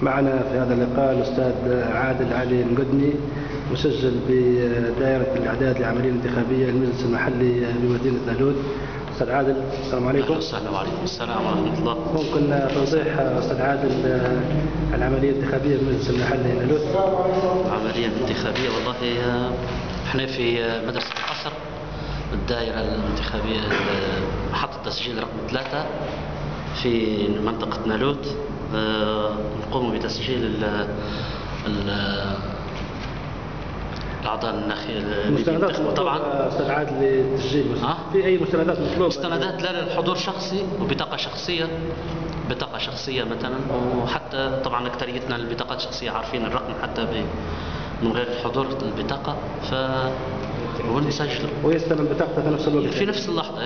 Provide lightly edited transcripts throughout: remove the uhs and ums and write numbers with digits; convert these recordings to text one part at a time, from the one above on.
معنا في هذا اللقاء الأستاذ عادل علي المقدني، مسجل بدائرة الإعداد للعملية الانتخابية للمجلس المحلي بمدينة نالود. أستاذ عادل، السلام عليكم. وعليكم السلام ورحمة الله. ممكن توضيح أستاذ عادل العملية الانتخابية للمجلس المحلي نالود؟ العملية الانتخابية والله احنا في مدرسة القصر، الدائرة الانتخابية محطة تسجيل رقم 3 في منطقة نالود. نقوم بتسجيل الأعضاء مستندات طبعا. أستاذ عادل للتسجيل في أي مستندات مطلوبة؟ مستندات لا للحضور شخصي وبطاقة شخصية، بطاقة شخصية مثلا، وحتى طبعا أكثريتنا البطاقات الشخصية عارفين الرقم حتى من غير الحضور البطاقة، ونسجل ويستلم بطاقته في نفس الوقت في نفس اللحظة،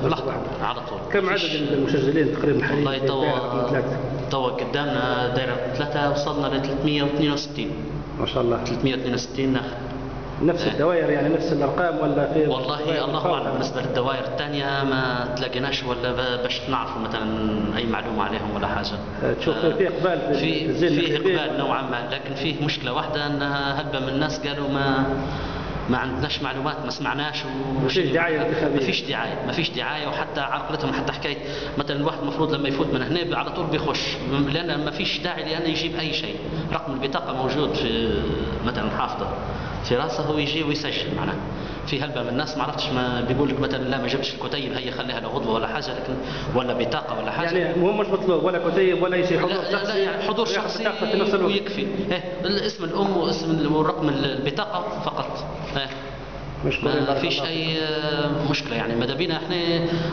في لحظة على طول. كم عدد المسجلين تقريبا حاليا؟ والله توا قدامنا دائرة 3 وصلنا ل 362. ما شاء الله. 362 ناخذ نفس الدوائر، يعني نفس الارقام ولا في؟ والله الله اعلم. بالنسبه للدوائر الثانيه ما تلاقيناش ولا باش نعرفوا مثلا اي معلومه عليهم ولا حاجه. تشوف في اقبال فيه اقبال نوعا ما، لكن فيه مشكله واحده انها هلبة من الناس قالوا ما عندناش معلومات، ما سمعناش، ما فيش دعايه انتخابيه. ما فيش دعايه، وحتى عرقلتهم حتى حكايه مثلا الواحد المفروض لما يفوت من هنا على طول بيخش، لان ما فيش داعي لانه يجيب اي شيء. رقم البطاقه موجود في مثلا حافظه في راسه ويجي ويسجل معناه. في هلبة من الناس ما عرفتش، ما بيقول لك مثلا لا ما جبتش الكتيب، هي خليها لغدوه ولا حاجه، لكن ولا بطاقه ولا حاجه. يعني مو مش مطلوب ولا كتيب ولا شيء، حضور شخصي. لا يعني حضور شخصي ويكفي. اسم الام واسم ورقم البطاقه فقط. ما فيش اي مشكله. يعني ماذا بينا احنا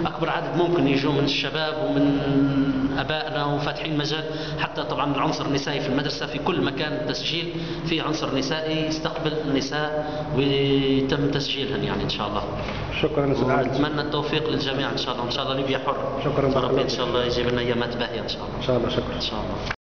اكبر عدد ممكن يجوا من الشباب ومن ابائنا، وفاتحين مجال حتى طبعا العنصر النسائي في المدرسه، في كل مكان التسجيل في عنصر نسائي يستقبل النساء ويتم تسجيلهن يعني ان شاء الله. شكرا استاذ عادل. نتمنى التوفيق للجميع ان شاء الله، وان شاء الله ليبيا حر. شكرا. ربي ان شاء الله يجيب لنا ايامات باهيه ان شاء الله. ان شاء الله. شكرا ان شاء الله.